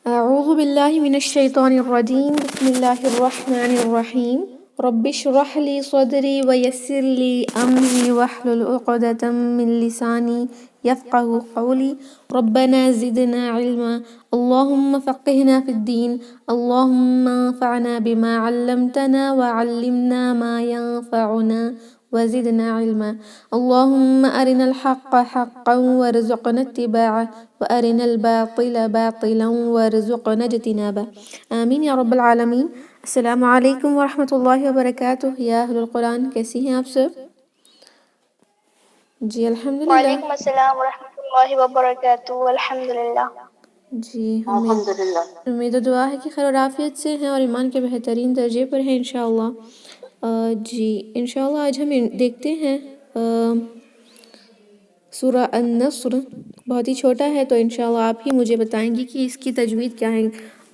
أعوذ بالله من الشيطان الرجيم. بسم الله الرحمن الرحيم. رب اشرح لي صدري ويسر لي أمري واحلل عقدة من لساني يفقه قولي. ربنا زدنا علما. اللهم فقهنا في الدين. اللهم انفعنا بما علمتنا وعلمنا ما ينفعنا وزدنا علما. اللهم أرنا الحق حقا وارزقنا اتباعه وأرنا الباطل باطلا وارزقنا اجتنابه. آمین یا رب العالمین. السلام علیکم ورحمۃ اللہ وبرکاتہ. یا اہل القرآن، کیسی ہیں آپ سب؟ جی الحمدللہ. وعلیکم السلام ورحمۃ اللہ وبرکاتہ. الحمدللہ. جی امید و دعا ہے کہ خیر و عافیت سے ہیں اور ایمان کے بہترین درجے پر ہیں انشاءاللہ. جی انشاءاللہ آج ہم دیکھتے ہیں سورہ النصر. بہت ہی چھوٹا ہے تو انشاءاللہ آپ ہی مجھے بتائیں گی کہ اس کی تجوید کیا ہے،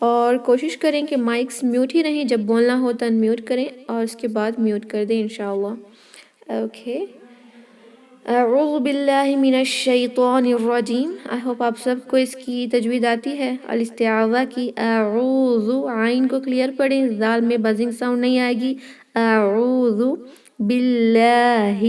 اور کوشش کریں کہ مائکس میوٹ ہی رہیں، جب بولنا ہو تو انمیوٹ کریں اور اس کے بعد میوٹ کر دیں انشاءاللہ. اوکے. اعوذ باللہ من الشیطان الرجیم. آئی ہوپ آپ سب کو اس کی تجوید آتی ہے. الاستعاذہ کی اعوذ، عین کو کلیئر پڑھیں، ذال میں بزنگ ساؤنڈ نہیں آئے گی. اعوذ باللہ،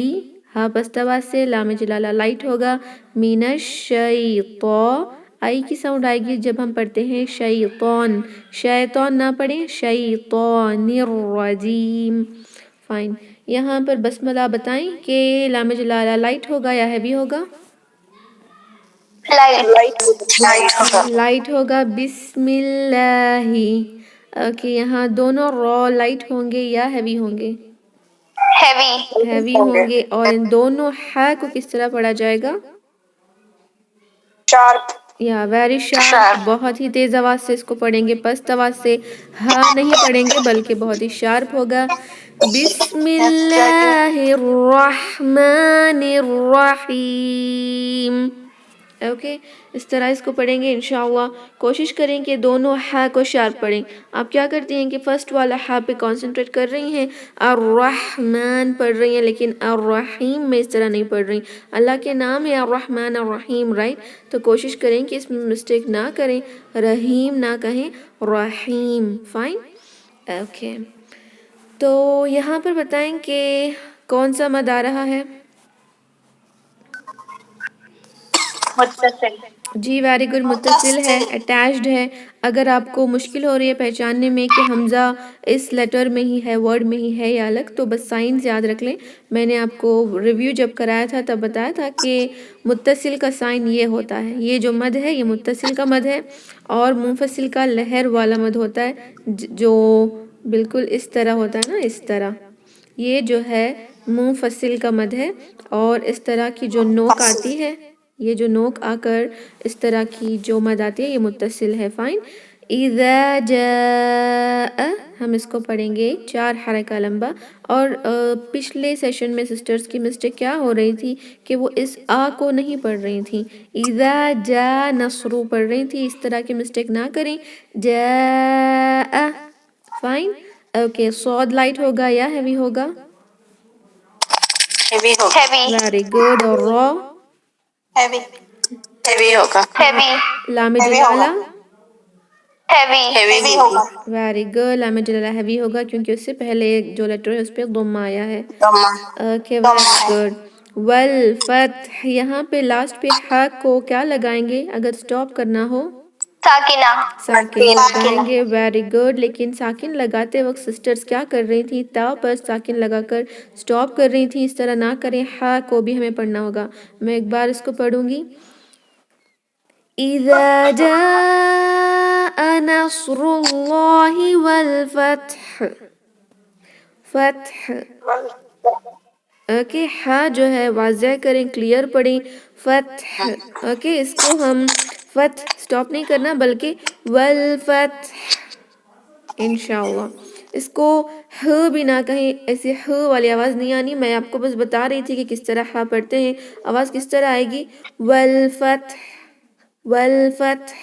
ہاں پست آواز سے، لام جلالہ لائٹ ہوگا. من الشیطان، آئی کی ساؤنڈ آئے گی جب ہم پڑھتے ہیں شیطان. شیطان نہ پڑھیں، شیطان الرجیم. فائن. یہاں پر بسملہ بتائیں کہ لام جلالہ لائٹ ہوگا یا ہیوی ہوگا؟ لائٹ ہوگا. بسم اللہ. اوکے، یہاں دونوں را لائٹ ہوں گے یا ہیوی ہوں گے؟ ہیوی ہوں گے. اور ان دونوں ہا کو کس طرح پڑھا جائے گا؟ شارپ. یا ویری شارپ. بہت ہی تیز آواز سے اس کو پڑھیں گے، پست آواز سے ہا نہیں پڑھیں گے بلکہ بہت ہی شارپ ہوگا. بسم اللہ الرحمن الرحیم. اوکے، اس طرح اس کو پڑھیں گے انشاءاللہ. کوشش کریں کہ دونوں ہا کو شارپ پڑھیں. آپ کیا کرتی ہیں کہ فرسٹ والا ہا پہ کانسنٹریٹ کر رہی ہیں، الرحمن پڑھ رہی ہیں، لیکن الرحیم میں اس طرح نہیں پڑھ رہی. اللہ کے نام ہے الرحمن الرحیم، رائٹ؟ تو کوشش کریں کہ اس میں مسٹیک نہ کریں، رحیم نہ کہیں، رحیم. فائن. اوکے. تو یہاں پر بتائیں کہ کون سا مد آ رہا ہے؟ متصل. جی ویری گڈ، متصل ہے، اٹیچڈ ہے. اگر آپ کو مشکل ہو رہی ہے پہچاننے میں کہ حمزہ اس لیٹر میں ہی ہے، ورڈ میں ہی ہے یا الگ، تو بس سائنز یاد رکھ لیں. میں نے آپ کو ریویو جب کرایا تھا تب بتایا تھا کہ متصل کا سائن یہ ہوتا ہے. یہ جو مد ہے یہ متصل کا مد ہے، اور منفصل کا لہر والا مد ہوتا ہے جو بالکل اس طرح ہوتا ہے نا، اس طرح. یہ جو ہے منفصل کا مد ہے، اور اس طرح کی جو نوک آتی ہے، یہ جو نوک آ کر اس طرح کی جو مد آتی ہے یہ متصل ہے. فائن. اذا جاء، ہم اس کو پڑھیں گے 4 حرکہ لمبا. اور پچھلے سیشن میں سسٹرز کی مسٹیک کیا ہو رہی تھی کہ وہ اس آ کو نہیں پڑھ رہی تھیں، اذا جاء نصر پڑھ رہی تھی. اس طرح کی مسٹیک نہ کریں. جاء. فائن. اوکے. صاد لائٹ ہوگا یا ہیوی ہوگا؟ Very good. اور را؟ ہیوی ہوگا. لام جلالہ؟ ہیوی ہوگا. Very good. لام جلالہ ہیوی ہوگا کیونکہ اس سے پہلے جو لیٹر ہے اس پہ ضم آیا ہے. Okay very good. والفتح، یہاں پہ لاسٹ پہ ہا کو کیا لگائیں گے اگر سٹاپ کرنا ہو؟ ساکن لگائیں گے. Very good. لیکن ساکن لگاتے وقت سسٹرز کیا کر رہی تھی؟ تا پر ساکن لگا کر سٹاپ کر رہی تھی. اس طرح نہ کریں، ہا کو بھی ہمیں پڑھنا ہوگا. میں ایک بار اس کو پڑھوں گی. اذا جاء نصر اللہ والفتح. فتح. اوکے. ہا جو ہے واضح کریں، کلیئر پڑھیں. فتح. اوکے. اس کو ہم فتح سٹاپ نہیں کرنا بلکہ والفتح انشاءاللہ. اس کو ہ بھی نہ کہیں، ایسے ہ والی آواز نہیں آنی. میں آپ کو بس بتا رہی تھی کہ کس طرح ہا پڑھتے ہیں، آواز کس طرح آئے گی. والفتح، والفتح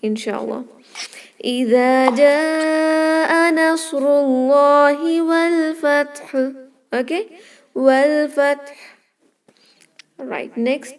انشاءاللہ. اذا جاء نصر اللہ والفتح. اوکے. والفتح. رائٹ. نیکسٹ.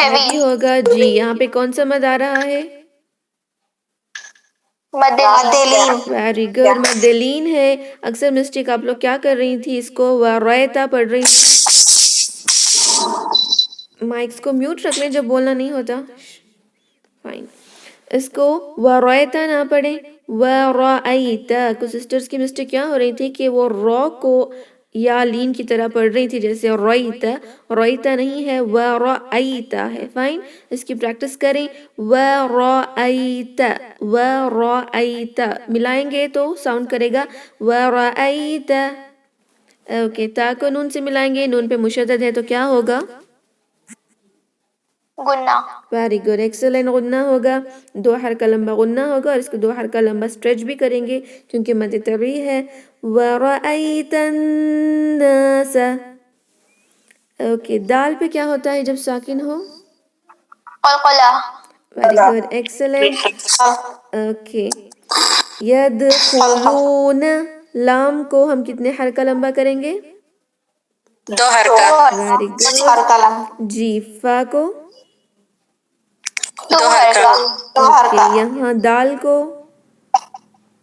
ہیوی ہوگا جی. یہاں پہ کون سا مد آ رہا ہے؟ مدلین. Very good. مدلین ہے. اکثر مسٹیک آپ لوگ کیا کر رہی تھی؟ اس کو ورائتا پڑھ رہی تھی. مائکس کو میوٹ رکھ لیں جب بولنا نہیں ہوتا. فائن. اس کو ورائتا نہ پڑھیں، ورائتا. کچھ سسٹرز کی مسٹیک کیا ہو رہی تھی کہ وہ را کو یا لین کی طرح پڑھ رہی تھی، جیسے رویتا. رویتا نہیں ہے، ورائتا ہے. فائن. اس کی پریکٹس کریں. ورائتا، ورائتا. ملائیں گے تو ساؤنڈ کرے گا ورائتا. اوکے. تا کو نون سے ملائیں گے، نون پہ مشدد ہے تو کیا ہوگا؟ گنا. Very good. ایکسلنٹ. غنہ ہوگا. 2 حرکہ لمبا غنہ ہوگا، اور اس کو 2 حرکہ لمبا اسٹریچ بھی کریں گے کیونکہ مد طبیعی ہے. وَرَأَيْتَ النَّاسَ. اوکے. دال پہ کیا ہوتا ہے جب ساکن ہو؟ قلقلہ. Very good. ایکسلنٹ. اوکے. يدخلون. لام کو ہم کتنے حرکہ لمبا کریں گے؟ 2 حرکہ. Very good. جی. فا کو 2 حرکہ. اوکے. یہاں دال کو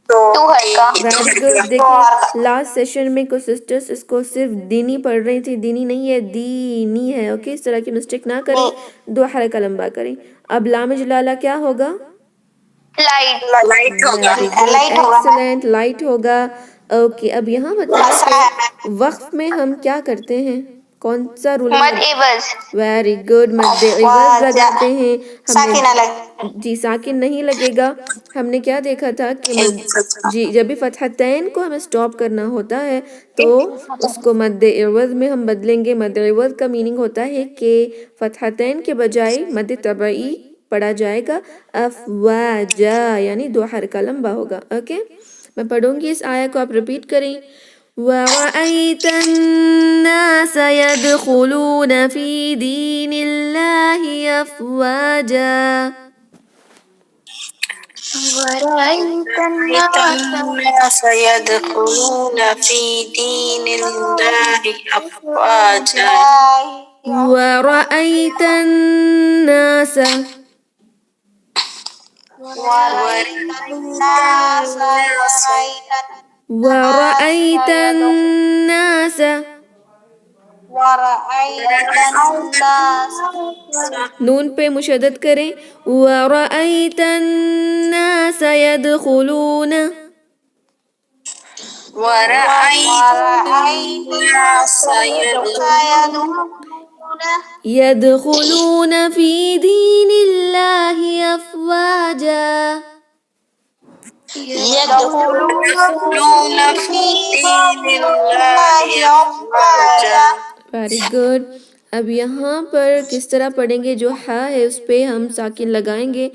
2 حرکہ. Very good. دیکھیں لاسٹ سیشن میں کچھ سسٹرز اس کو صرف دینی پڑھ رہی تھی. دینی نہیں ہے، دینی ہے. اوکے. اس طرح کی مسٹیک نہ کریں، 2 حرکہ لمبا کریں. اب لام جلالہ کیا ہوگا؟ لائٹ. لائٹ ہوگا. ایکسلنٹ. لائٹ ہوگا. اوکے. اب یہاں بتائیں کہ وقف میں ہم کیا کرتے ہیں؟ کون سا رول؟ مد عوض. Very good. مد عوض لگاتے ہیں ہم نے. جی ساکن نہیں لگے گا. ہم نے کیا دیکھا تھا کہ جی جب بھی فتحتین کو ہمیں سٹاپ کرنا ہوتا ہے تو اس کو مد عوض میں ہم بدلیں گے. مد عوض کا میننگ ہوتا ہے کہ فتحتین کے بجائے مد طبعی پڑھا جائے گا. افواجا یعنی 2 حرکہ لمبا ہوگا. اوکے. میں پڑھوں گی اس آیت کو، آپ ریپیٹ کریں. وَرَأَيْتَ النَّاسَ يَدْخُلُونَ فِي دِينِ اللَّهِ أَفْوَاجًا. ورأيت الناس يدخلون في دين الله أفواجا. وَرَأَيْتَ النَّاسَ وَرَأَيْتَ النَّاسَ. نون پہ مشدد کریں. وَرَأَيْتَ النَّاسَ يَدْخُلُونَ. ورأيت الناس يدخلون في دين الله أفواجا. يدخلون في دين الله أفواجا. Very good. اب یہاں پر کس طرح پڑھیں گے؟ جو ہا ہے اس پہ ہم ساکن لگائیں گے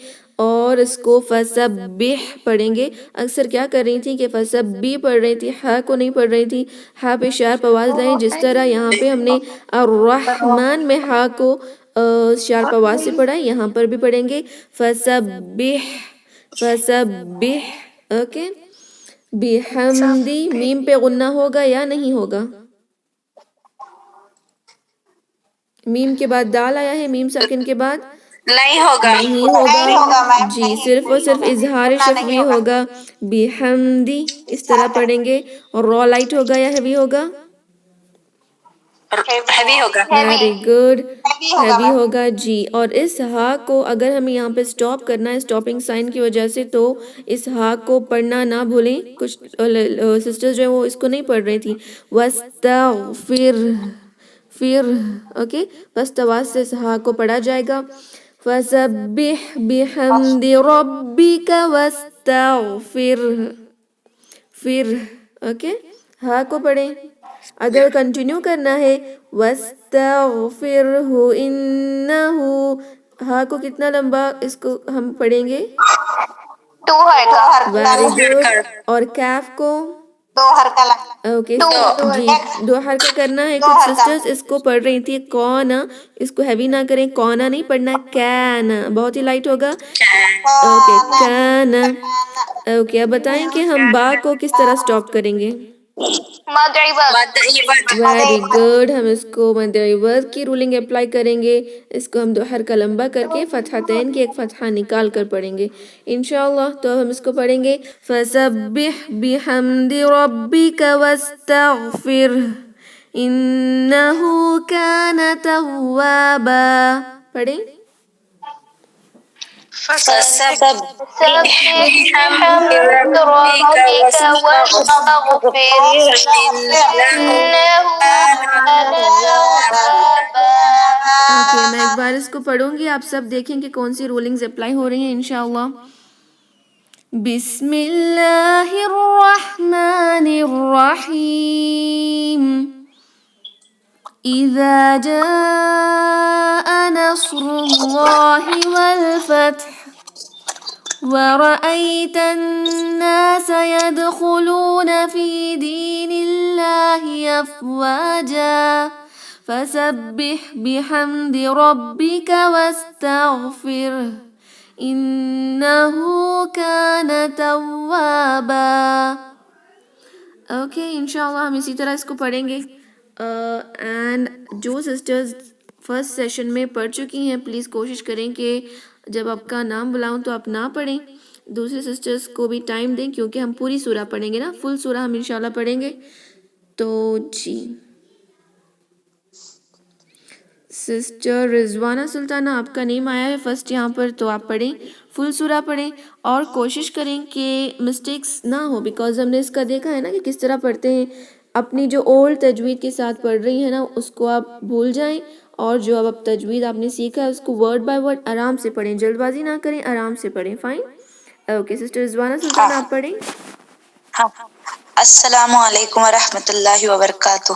اور اس کو فسبح پڑھیں گے. اکثر کیا کر رہی تھی کہ فسبی پڑھ رہی تھی، ہا کو نہیں پڑھ رہی تھی. ہا پہ شارپ آواز لائیں، جس طرح یہاں پہ ہم نے الرحمن میں ہا کو شارپ آواز سے پڑھا، یہاں پر بھی پڑھیں گے فسبح. فسبح. اوکے. بحمدی. میم پہ غنہ ہوگا یا نہیں ہوگا؟ میم کے بعد دال آیا ہے، میم ساکن کے بعد نہیں ہوگا. نہیں ہوگا. جی صرف اور صرف اظہار شفوی ہوگا. بحمدی اس طرح پڑھیں گے. اور را لائٹ ہوگا یا ہیوی ہوگا؟ ہیوی ہوگا. Very good. ہیوی ہوگا. جی. اور اس ہا کو اگر ہمیں یہاں پہ سٹاپ کرنا ہے سٹاپنگ سائن کی وجہ سے، تو اس ہا کو پڑھنا نہ بھولیں. کچھ سسٹرز جو ہیں وہ اس کو نہیں پڑھ رہی تھی. وَاسْتَغْفِرْ. پھر اوکے. بس آواز سے اس ہا کو پڑھا جائے گا. فَسَبِّحْ بِحَمْدِ رَبِّكَ وَاسْتَغْفِرْ. پھر اوکے ہا کو پڑھیں. اگر کنٹینیو کرنا ہے وَاسْتَغْفِرْهُ إِنَّهُ، ہا کو کتنا لمبا اس کو ہم پڑھیں گے؟ 2 حرکہ. Very good. اور کیف کو 2 حرکہ. اوکے. جی 2 حرکہ کرنا ہے. کچھ سسٹرز اس کو پڑھ رہی تھی کون، اس کو ہیوی نہ کریں. کونا نہیں پڑھنا، کین. بہت ہی لائٹ ہوگا. اوکے. کین. اوکے. اب بتائیں کہ ہم با کو کس طرح سٹاپ کریں گے؟ مد عوض مد عوض ویری گڈ. ہم اس کو مد عوض کی رولنگ اپلائی کریں گے. اس کو ہم دو حرکہ لمبا کر کے فتحتین کی ایک فتحہ نکال کر پڑھیں گے انشاءاللہ. تو ہم اس کو پڑھیں گے فسبح بحمد ربک واستغفرہ انہ کان توابا. پڑھیں. فسبح سبح بحمد بحمد ربك ربك واستغفر واستغفر إنه إنه كان كان توابا. اوکے میں ایک بار اس کو پڑھوں گی. آپ سب دیکھیں کہ کون سی رولنگز اپلائی ہو رہی ہیں انشاءاللہ. بسم اللہ الرحمن الرحیم اذا جاء نصر اللہ والفتح ورأيت الناس يدخلون في دين الله أفواجا فسبح بحمد ربك واستغفره إنه كان توابا. اوکے انشاءاللہ ہم اسی طرح اس کو پڑھیں گے. اینڈ جو سسٹرز فرسٹ سیشن میں پڑھ چکی ہیں پلیز کوشش کریں کہ جب آپ کا نام بلاؤں تو آپ نہ پڑھیں. دوسرے سسٹرز کو بھی ٹائم دیں کیونکہ ہم پوری سورہ پڑھیں گے نا. فل سورہ ہم انشاءاللہ پڑھیں گے. تو جی سسٹر رضوانہ سلطانہ آپ کا نیم آیا ہے فرسٹ یہاں پر, تو آپ پڑھیں فل سورہ پڑھیں اور کوشش کریں کہ مسٹیکس نہ ہو بیکاز ہم نے اس کا دیکھا ہے نا کہ کس طرح پڑھتے ہیں. اپنی جو اولڈ تجوید کے ساتھ پڑھ رہی ہیں نا اس کو آپ بھول جائیں اور جو اب تجوید آپ نے سیکھا ہے اس کو ورڈ بائی ورڈ آرام سے پڑھیں. جلد بازی نہ کریں, آرام سے پڑھیں. فائن. اوکے سسٹر رضوانہ سلطانہ آپ پڑھیں. ہاں. السلام علیکم ورحمۃ اللہ وبرکاتہ.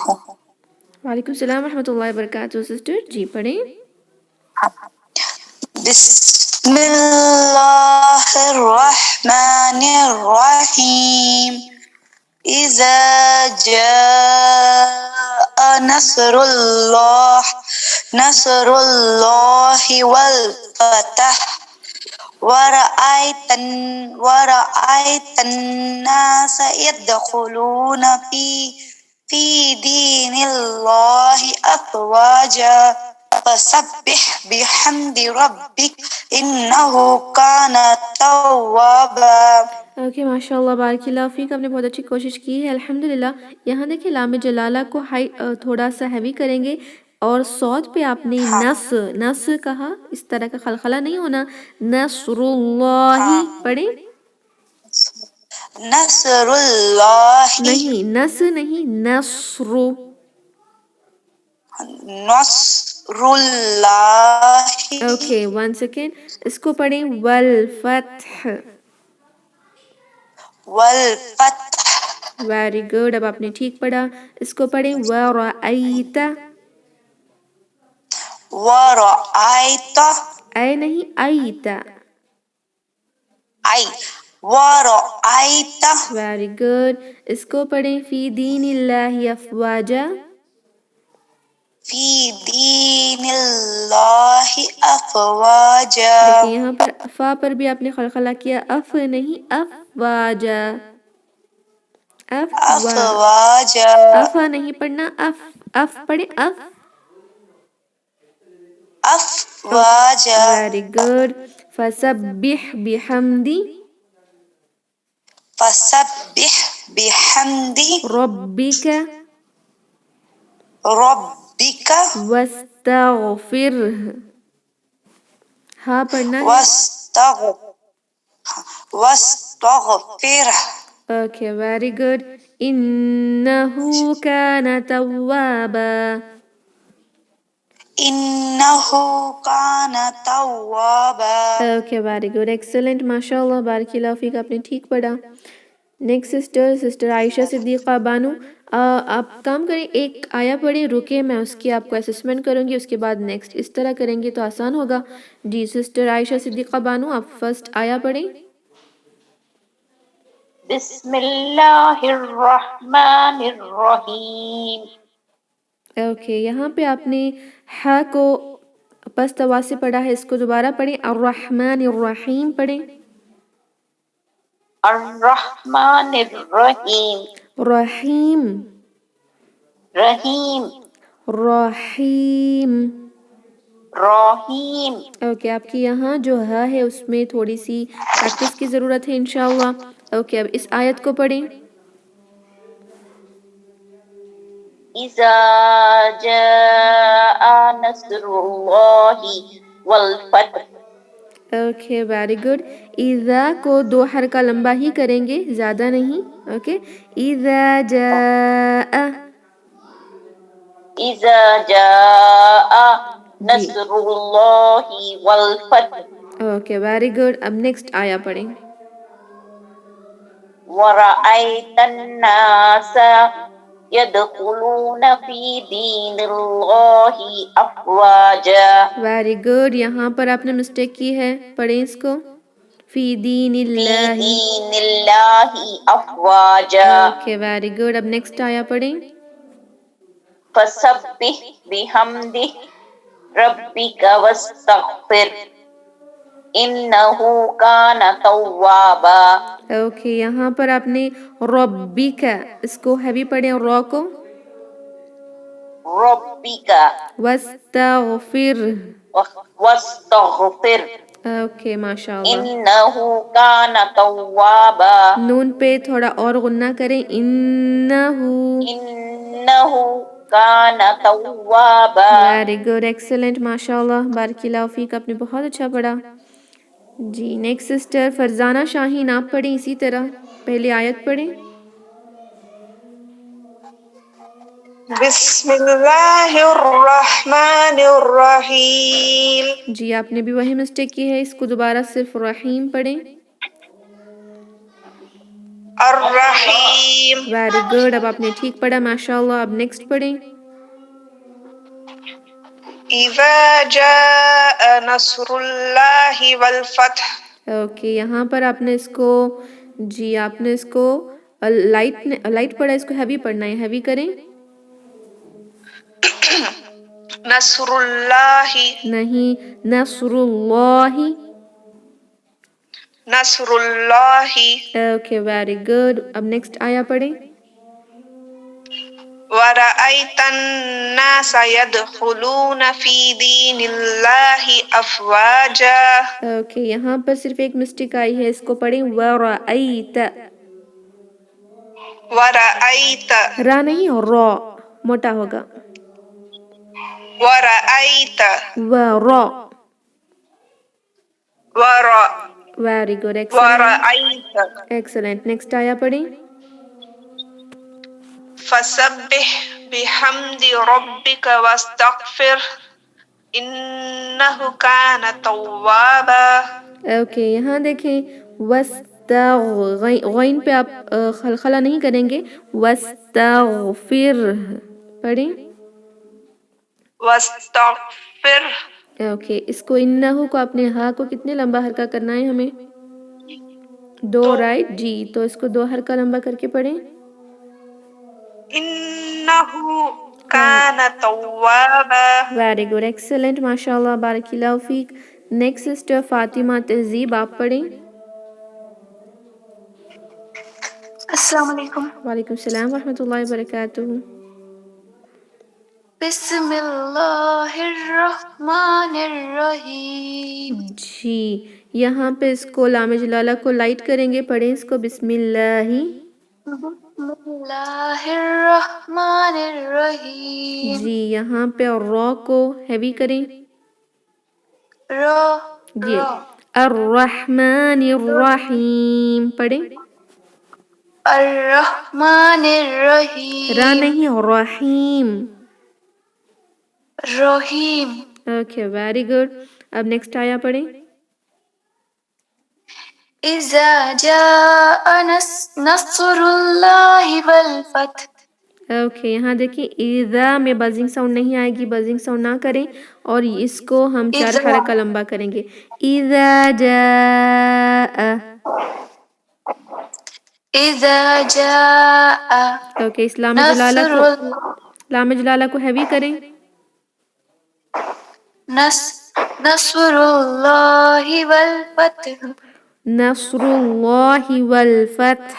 وعلیکم السلام ورحمۃ اللہ وبرکاتہ. سسٹر جی پڑھیں. بسم اللہ الرحمن الرحیم اذا جاء نصر اللہ والفتح ورأيت الناس يدخلون في دين الله أفواجا فسبح بحمد ربك إنه كان توابا. اوکے ماشاء اللہ بارک اللہ فیک. آپ نے بہت اچھی کوشش کی ہے الحمدللہ. یہاں دیکھیں لام جلالہ کو تھوڑا سا ہیوی کریں گے اور صوت پہ آپ نے نس کہا. اس طرح کا خلخلہ نہیں ہونا. نصر اللہ پڑھیں. نصر اللہ نہیں نس نہیں نصر. نصر اللہ اوکے 1 سیکنڈ اس کو پڑھیں والفتح. والفتح. Very good. اب آپ نے ٹھیک پڑھا. اس کو پڑھیں ورأیت. ورأیت اے نہیں ایت. ورأیت ویری گڈ. اس کو پڑھیں فی دین اللہ افواجا. فی دین اللہ افواجا. دیکھیں یہاں پر فا پر بھی آپ نے خلخلہ کیا. اف نہیں افواجا. افواجا. افا نہیں پڑھنا. اف پڑھیں اف. افواجا. Very good. فسبح بحمدی فسبح بحمد ربک ربک واستغفرہ. ہاں پڑھنا ہے. واستغفرہ. Okay very good. انہو کان توابا. انہ کان توابا. اوکے ویری گڈ ایکسلنٹ ماشاء اللہ بارک اللہ فیک. آپ نے ٹھیک پڑھا. Next sister Ayesha Siddiqa Bano. آپ کام کریں ایک آیا پڑھیں رکے میں اس کی آپ کو اسسمنٹ کروں گی اس کے بعد نیکسٹ اس طرح کریں گے تو آسان ہوگا. جی سسٹر عائشہ صدیقہ بانو آپ فرسٹ آیا پڑھیں. بسم اللہ الرحمن الرحیم. اوکے یہاں پہ آپ نے ہا کو پست آواز سے پڑھا ہے. اس کو دوبارہ پڑھیں. الرحمن الرحیم پڑھیں. الرحمن الرحیم. رحیم رحیم رحیم. رحیم. اوکے آپ کی یہاں جو ہا ہے اس میں تھوڑی سی پریکٹس کی ضرورت ہے انشاءاللہ. اوکے اب اس آیت کو پڑھیں. اذا جاء نصر اللہ والفتح. Okay very good. اذا کو دو حرکہ لمبا ہی کریں گے زیادہ نہیں. اوکے اذا جاء. اذا جاء جی نصر اللہ والفتح. Okay very good. اب نیکسٹ آیا پڑھیں. ورأيت الناس يدخلون في دين الله أفواجا. Very good. یہاں پر آپ نے مسٹیک کی ہے. پڑھیں اس کو. فی دین في اللہ. دين الله أفواجا. Okay very good. اب نیکسٹ آیا پڑھیں. فسبح بحمد ربك واستغفر إنه كان توابا. اوکے یہاں پر آپ نے ربی کا اس کو ہیوی پڑھیں را کو. ربك واستغفر. واستغفر اوکے ماشاء اللہ. إنه كان توابا. نون پہ تھوڑا اور غنہ کریں. انہو. إنه كان توابا. ویری گڈ ایکسلنٹ ماشاء اللہ. بارک اللہ فیک. آپ نے بہت اچھا پڑھا. جی نیکسٹ سسٹر فرزانہ شاہین آپ پڑھیں اسی طرح. پہلے آیت پڑھیں. بسم اللہ الرحمن الرحیم. جی آپ نے بھی وہی مسٹیک کی ہے. اس کو دوبارہ صرف رحیم پڑھیں. الرحیم. Very good. اب آپ نے ٹھیک پڑھا ماشاء اللہ. اب نیکسٹ پڑھیں. اذا جاء نصر اللہ والفتح. اوکے یہاں پر آپ نے اس کو جی آپ نے اس کو لائٹ پڑھا. اس کو ہیوی پڑھنا ہے. ہیوی کریں. نصر اللہ. نہیں نصر اللہ. نصر اللہ. Okay very good. اب نیکسٹ آیا پڑھیں. ورأيت الناس يدخلون في دين الله أفواجا. اوکے یہاں پر صرف ایک مسٹیک آئی ہے. اس کو پڑھیں ورأیت. ورأيت. را نہیں را موٹا ہوگا. ورأيت. ورا. ورا. Very good excellent. ورأيت. ایکسلنٹ. نیکسٹ آیا پڑھیں. فسبح بحمد ربك واستغفر إنه كان توابا. اوکے یہاں دیکھیں غین پہ آپ خلخلہ نہیں کریں گے. واستغفر پڑھیں. واستغفر. اوکے اس کو انہو کو اپنے ہا کو کتنے لمبا حرکہ کرنا ہے ہمیں؟ دو رائٹ. جی تو اس کو دو حرکہ لمبا کر کے پڑھیں. إنه كان توابا. ویری گڈ ایکسلنٹ ماشاء اللہ. بارک اللہ فیک. نیکسٹ سسٹر فاطمہ تہذیب آپ پڑھیں. السلام علیکم. وعلیکم السلام ورحمۃ اللہ وبرکاتہ. بسم اللہ الرحمن الرحیم. جی یہاں پہ اس کو لام جلالہ کو لائٹ کریں گے. پڑھیں اس کو بسم اللہ. بسم اللہ الرحمن الرحیم. جی یہاں پہ را کو ہیوی کریں. را. جی الرحمن الرحیم پڑھیں. الرحمن الرحیم. را نہیں رحیم. رحیم. Okay very good. اب نیکسٹ آیا پڑھیں. اذا جاء نصر اللہ والفتح. اوکے یہاں دیکھیں اذا میں بزنگ ساؤنڈ نہیں آئے گی. بزنگ ساؤنڈ نہ کریں اور اس کو ہم چار حرکہ لمبا کریں گے. اذا جاء. اذا جاء اوکے اس لام نصر جلالہ کو ہیوی کریں. نصر اللہ والفتح. نصر اللہ والفتح.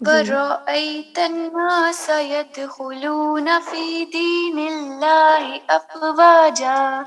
ورأيت الناس يدخلون في دين الله أفواجا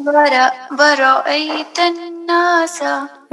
ورأيت الناس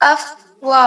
أفوا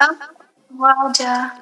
أفواجا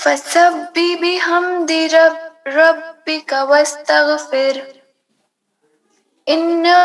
فسبح بحمد ربك واستغفر إنه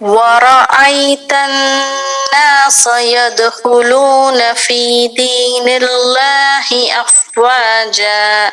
ورأيت الناس يدخلون في دين الله أفواجا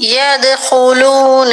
يدخلون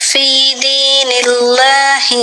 في دين الله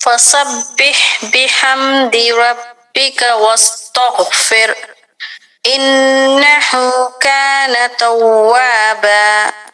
فسبح بحمد ربك واستغفر إنه كان توابا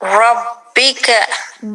ربك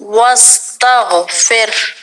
واستغفر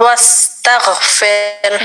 واستغفر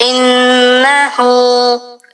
إنه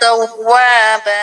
توابا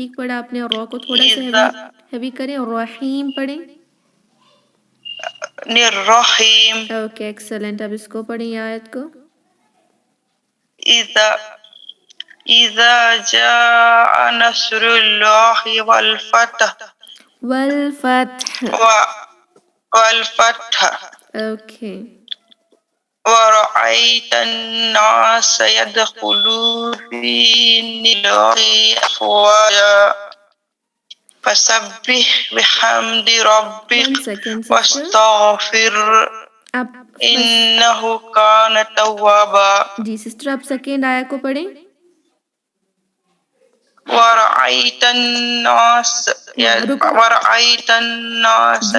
ٹھیک پڑھا آپ نے. را کو تھوڑا سا ہیوی کریں اور رحیم پڑھیں. الرحیم. Okay excellent. اب اس کو پڑھیں یہ آیت کو. اذا جاء نصر اللہ والفتح والفتح. اوکے. ورأيت الناس يدخلون في دين الله أفواجا فسبح بحمد One ربك second, sister. واستغفر اب إنه كان توابا. جی سسٹر آپ سیکنڈ آیا کو پڑھیں. ورأيت الناس جی رکیے.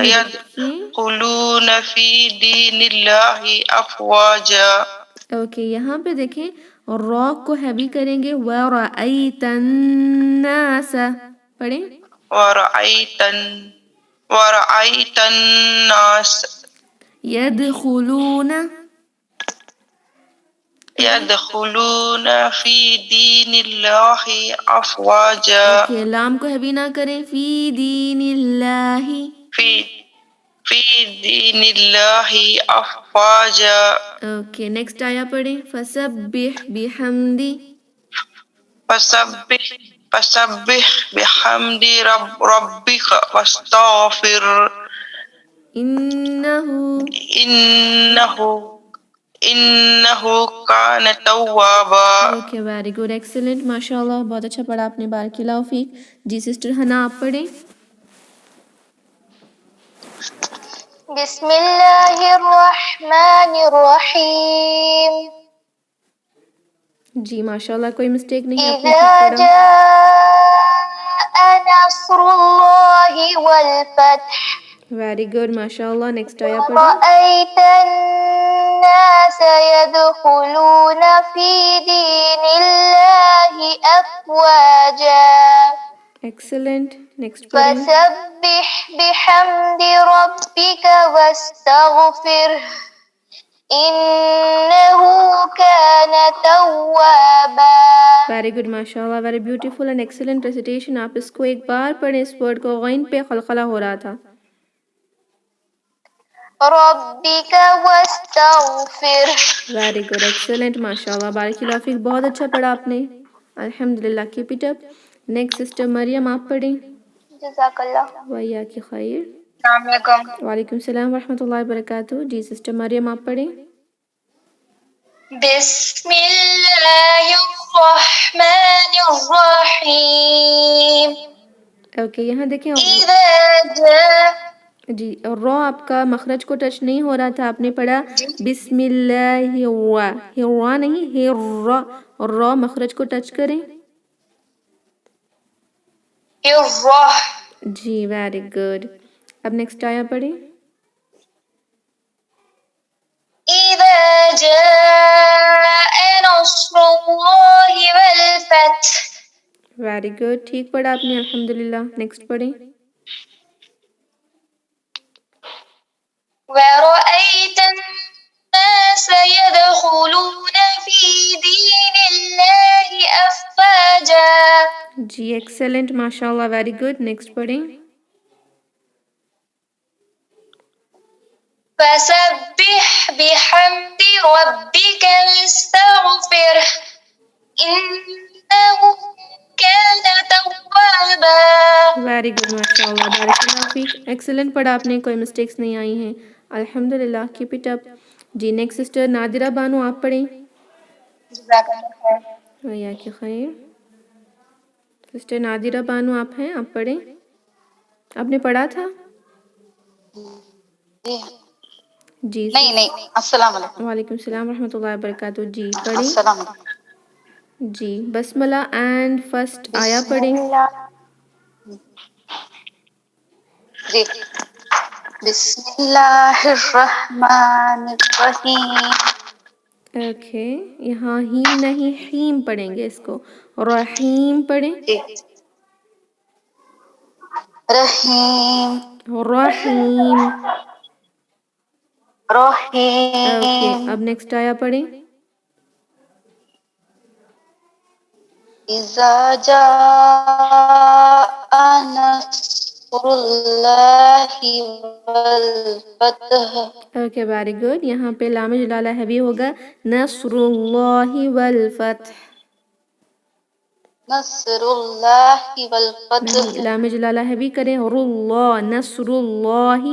يدخلون في دين الله أفواجا. اوکے یہاں پہ دیکھیں را کو ہیوی کریں گے. ورأیت الناس پڑھیں. ورأيت الناس يدخلون في دين الله أفواجا. اوکے لام کو ہیوی نہ کریں. فی دین اللہ. في دين الله أفواجا. اوکے نیکسٹ آیا پڑھیں. فسبح بحمدی. فسبح بحمد ربك واستغفر إنه كان توابا. اوکے ویری گڈ ایکسلنٹ ماشاء اللہ بہت اچھا پڑھا آپ نے. بارک اللہ فیک. جی سسٹر حنا آپ پڑھیں. بسم اللہ الرحمن الرحیم. جی ماشاء اللہ کوئی مسٹیک نہیں. آپ نے اذا ٹھیک پڑھا. جاء نصر اللہ والفتح ویری گڈ ماشاء اللہ. نیکسٹ آیا پڑھیں. ورأيت الناس يدخلون في دين الله أفواجا ایکسلنٹ. نیکسٹ پڑھیں. فسبح بحمد ربك واستغفره إنه كان توابا. ویری گڈ ماشاء اللہ. Very beautiful and excellent recitation. آپ اس کو ایک بار پڑھیں. اس ورڈ کو غین پہ خلخلہ ہو رہا تھا. ربك واستغفر. ویری گڈ ایکسلنٹ ماشاء اللہ. بارک اللہ فیک. بہت اچھا پڑھا آپ نے الحمدللہ. Keep it up. Next sister Maryam آپ پڑھیں. جزاک اللہ. ویا کی خیر. السلام علیکم. وعلیکم السلام ورحمۃ اللہ وبرکاتہ. جی سسٹر مریم آپ پڑھیں. بسم اللہ الرحمن الرحیم. اوکے یہاں دیکھیں. اذا جاء. جی اور را آپ کا مخرج کو ٹچ نہیں ہو رہا تھا. آپ نے پڑھا بسم اللہ را نہیں را. اور را مخرج کو ٹچ کریں. جی ویری گڈ. اب نیکسٹ آیا پڑھیں. اذا جاء نصر اللہ والفتح. Very good. ٹھیک پڑھا آپ نے الحمدللہ. نیکسٹ پڑھیں. ورأيت الناس يدخلون في دين الله أفواجا. جی ایکسلنٹ ماشاء اللہ. Very good. نیکسٹ پڑھیں. فسبح بحمد ربك واستغفره إنه كان توابا. ویری گڈ ماشاء اللہ. بارک اللہ فیک. ایکسلنٹ پڑھا آپ نے. کوئی مسٹیکس نہیں آئی ہیں الحمدللہ. Keep it up. جی نیکسٹ سسٹر نادرہ بانو آپ پڑھیں. ویا کی خیر. سسٹر نادرہ بانو آپ ہیں. آپ پڑھیں. آپ نے پڑھا تھا. جی نہیں السلام علیکم. وعلیکم السلام ورحمۃ اللہ وبرکاتہ. جی پڑھیں. السلام علیکم. جی بسملہ اینڈ فرسٹ آیا پڑھیں. جی بسم اللہ الرحمن الرحیم. اوکے یہاں ہیم نہیں حیم پڑھیں گے. اس کو رحیم پڑھیں. رحیم رحیم. اوکے رحیم. اب نیکسٹ آیا پڑھیں. إذا جاء نصر الله والفتح اوکے ویری گڈ. یہاں پہ لام جلالہ ہیوی ہوگا. نصر اللہ والفتح. نصر الله والفتح نہیں، لام جلالہ ہیوی کریں. اللہ، نصر اللہ.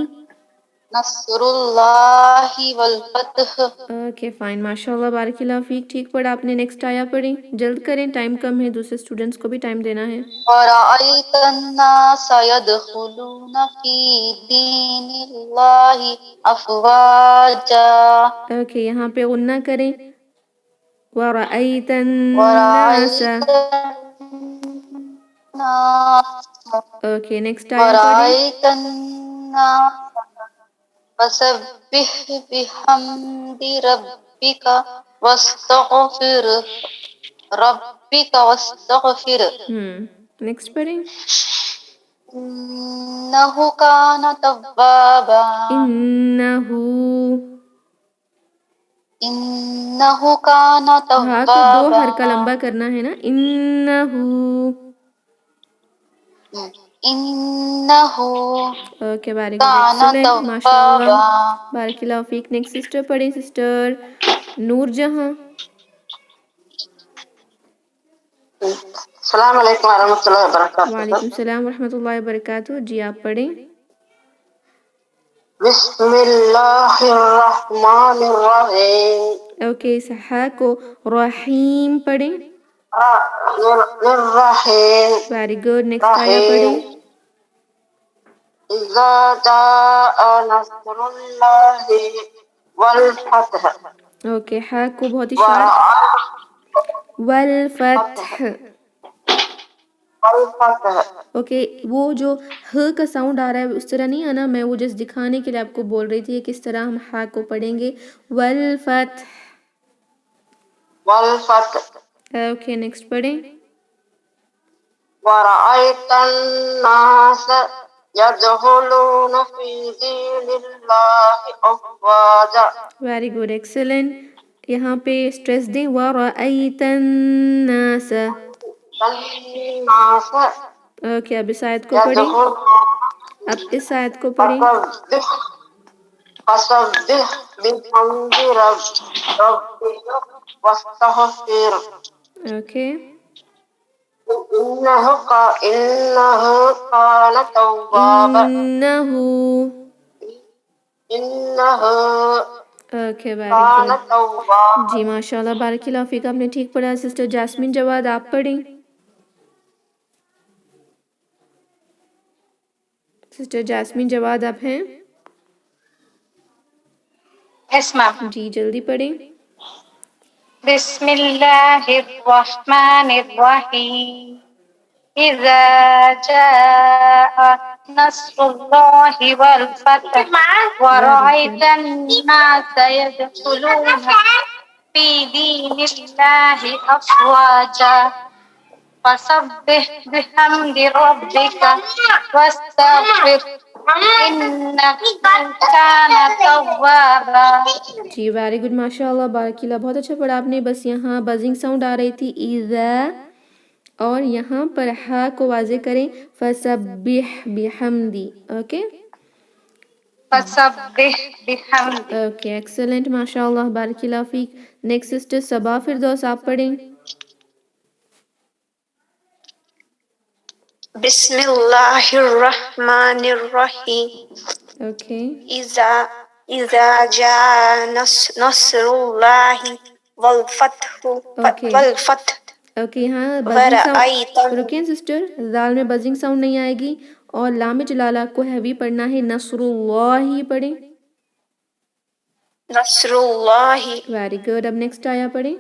نصر الله والفتح اوکے فائن، ماشاء اللہ، بارک اللہ فیک. ٹھیک پڑھا آپ نے. نیکسٹ آیا پڑھیں. جلد کریں، ٹائم کم ہے، دوسرے اسٹوڈنٹس کو بھی ٹائم دینا ہے. ورأيت الناس يدخلون في دين الله أفواجا اوکے یہاں پہ غنہ کریں. وَرَأَيْتَ النَّاسَ. ورأيت الناس اوکے نیکسٹ آیا پڑھیں. ورأيت الناس فسبح بحمد ربك واستغفر نیکسٹ پڑھیں. إنه كان توابا إنه كان ہاں کو دو توابا حرکہ لمبا کرنا ہے نا. انہو. إنه اوکے ویری گڈ، كان ایکسلنٹ، ماشاء اللہ، توابا بارک اللہ فیک. نیکسٹ سسٹر پڑھیں. سسٹر نور جہاں. السلام علیکم ورحمۃ اللہ وبرکاتہ. وعلیکم السلام ورحمۃ اللہ وبرکاتہ. جی آپ پڑھیں. بسم اللہ الرحمن الرحیم. اوکے اس ہا کو رحیم پڑھیں. الرحیم ویری گڈ. نیکسٹ آیا پڑھیں. اذا جاء نصر اللہ والفتح اوکے ہا کو بہت ہی شارپ. والفتح. والفتح اوکے وہ جو ہ کا ساؤنڈ آ رہا ہے اس طرح نہیں آنا. میں وہ جس دکھانے کے لیے آپ کو بول رہی تھی کس طرح ہم ہا کو پڑھیں گے. والفتح. والفتح اوکے نیکسٹ پڑھیں. ورأيت الناس يدخلون في دين الله أفواجا. Very good, excellent. یہاں پہ اسٹریس دیں. وَرَأَيْتَ النَّاسَ. الناس اوکے اب اس آیت کو پڑھیں. يدخلون اب اس آیت کو پڑھیں. فسبح بحمد ربك واستغفر اوکے إنه كان توابا انہو. إنه اوکے ویری كان گڈ. توابا. جی ماشاء اللہ، بارک اللہ فیک. آپ نے ٹھیک پڑھا. سسٹر جاسمین جواد آپ پڑھیں. سسٹر جاسمین جواد آپ ہیں. Yes, ma'am. جی جلدی پڑھیں. بسم الله الرحمن الرحيم إذا جاء نصر الله والفتح ورأيت الناس يدخلون في دين الله أفواجا فسبح بحمد ربك واستغفر إنه كان توابا. جی ویری گڈ، ماشاء اللہ، بارک اللہ، بہت اچھا پڑھا آپ نے. بس یہاں بزنگ ساؤنڈ آ رہی تھی اذا، اور یہاں پر ہا کو واضح کریں. فسبح بحمدی. اوکے فسبح بحمد. اوکے ایکسلنٹ، ماشاء اللہ، بارک اللہ فیک. نیکسٹ سسٹر صبا فردوس آپ پڑھیں. بسم اللہ الرحمن الرحیم اوکے اذا جاء نصر اللہ والفتح اوکے اوکے یہاں بزنگ ساؤنڈ رکیں سسٹر. دال میں بزنگ ساؤنڈ نہیں آئے گی، اور لام جلالہ کو ہیوی پڑھنا ہے. نصر اللہ ہی پڑھیں. نصر اللہ ویری گڈ. اب نیکسٹ آیا پڑھیں.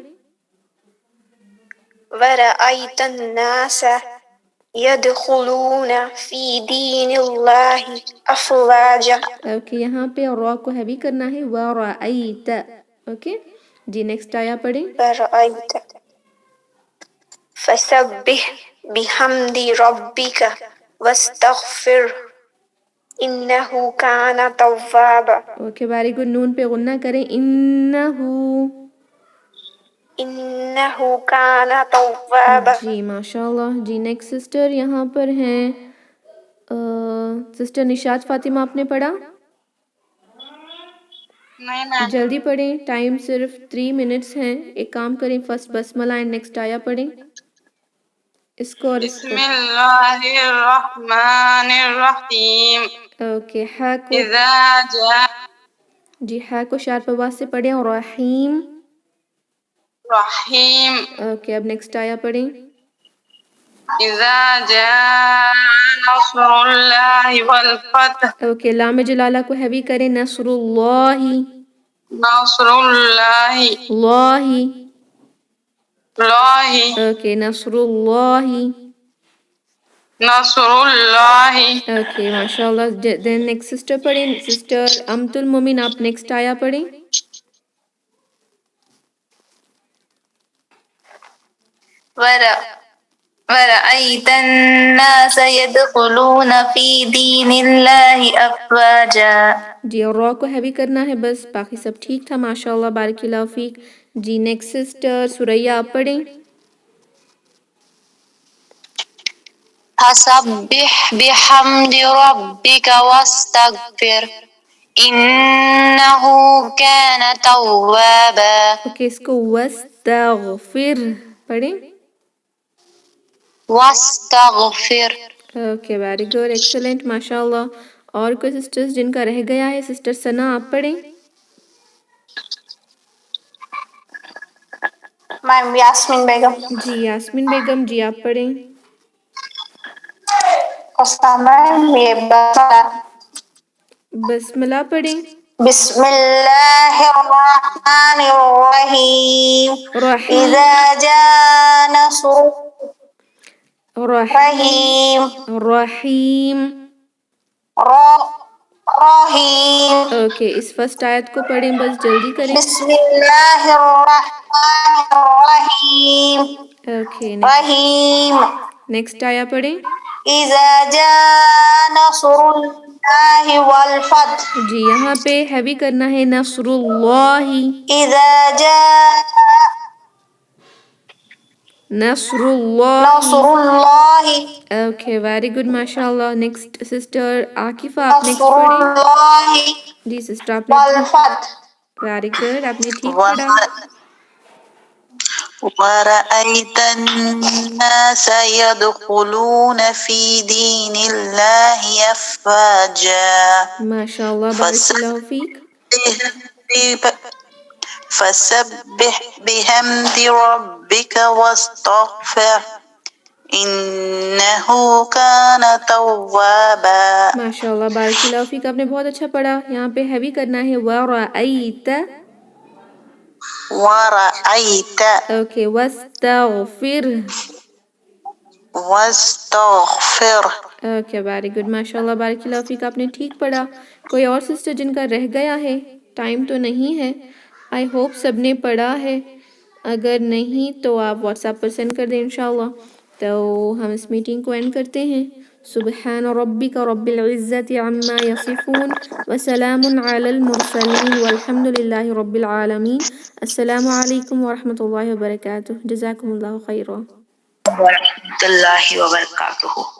ورأيت الناس يدخلون في دين الله أفواجا. اوکے یہاں پہ را کو ہیوی کرنا ہے. ورأیت. اوکے جی نیکسٹ آیا پڑھیں. ورأيت فسبح بحمد ربك واستغفر إنه كان توابا. Okay very good. نون پہ غنہ کریں. انہو. إنه كان توابا. جی ماشاء اللہ. جی نیکسٹ سسٹر یہاں پر ہیں سسٹر نشاط فاطمہ. آپ نے پڑھا؟ نہیں میم. جلدی پڑھیں، ٹائم صرف 3 منٹس ہیں. ایک کام کریں، فرسٹ بسملہ اینڈ نیکسٹ آیا پڑھیں. اس کو اور اس بسم کو. اللہ الرحمن الرحیم. اوکے. ہا کو اذا جاء جی ہا کو شارپ آواز سے پڑھیں. اور رحیم. رحیم. اوکے اب نیکسٹ آیا پڑھیں. اذا جاء نصر اللہ والفتح. اوکے لام جلالہ کو ہیوی کریں. نصر اللہ. نصر اللہ. اللہ. اللہ. اوکے نصر اللہ. نصر اللہ. اوکے ماشاء اللہ. دین نیکسٹ سسٹر پڑھیں. سسٹر امت المومن آپ نیکسٹ آیا پڑھیں. ورأيت الناس يدخلون في دين الله أفواجا. جی اور را کو ہیوی کرنا ہے بس، باقی سب ٹھیک تھا ماشاء اللہ. بارک اللہ فیک. جی نیکسٹ سسٹر سوریا آپ پڑھیں. فسبح بحمد ربك واستغفر إنه كان توابا. اوکے اس کو واستغفر پڑھیں. واستغفر. اوکے ویری گڈ ایکسلنٹ ماشاء اللہ. اور کوئی سسٹرز جن کا رہ گیا ہے؟ سسٹر ثنا آپ پڑھیں. میم یاسمین بیگم. جی یاسمین بیگم جی آپ پڑھیں. میم یہ بسملہ. بسملہ پڑھیں. بسم اللہ الرحمن الرحیم. رحیم. اذا جاء نصر رحیم. رحیم. رحیم. رحیم. اوکے اس فرسٹ آیت کو پڑھیں بس جلدی کریں. بسم اللہ الرحمن الرحیم. اوکے رحیم. نیکسٹ آیا پڑھیں. اذا جاء نصر اللہ والفتح. جی یہاں پہ ہیوی کرنا ہے. نصر اللہ. اذا جاء نصر اللہ. نصر اللہ. اوکے ویری گڈ ماشاء اللہ. نیکسٹ سسٹر عاکفہ آپ نیکسٹ نصر پڑھیں. اللہ جی سسٹر آپ نے والفتح. ویری گڈ آپ نے ٹھیک پڑھا. ورأيت الناس يدخلون في دين الله أفواجا. ماشاء اللہ بارک اللہ فیک. فسبح بحمد ربك واستغفر إنه كان توابا. ماشاء اللہ بارک اللہ فیک. آپ نے بہت اچھا پڑھا. یہاں پہ ہیوی کرنا ہے. ورأیت. ورأيت. اوکے واستغفر. واستغفر. اوکے ویری گڈ ماشاء اللہ بارک اللہ فیک. آپ نے ٹھیک پڑھا. کوئی اور سسٹر جن کا رہ گیا ہے؟ ٹائم تو نہیں ہے. آئی ہوپ سب نے پڑھا ہے. اگر نہیں تو آپ واٹس ایپ پر سینڈ کر دیں انشاءاللہ. تو ہم اس میٹنگ کو اینڈ کرتے ہیں. سبحان ربک رب العزت عما یصفون وسلام علی المرسلین والحمد للہ رب العالمین. السلام علیکم ورحمۃ اللہ وبرکاتہ. جزاکم اللہ خیرا. ورحمۃ اللہ وبرکاتہ.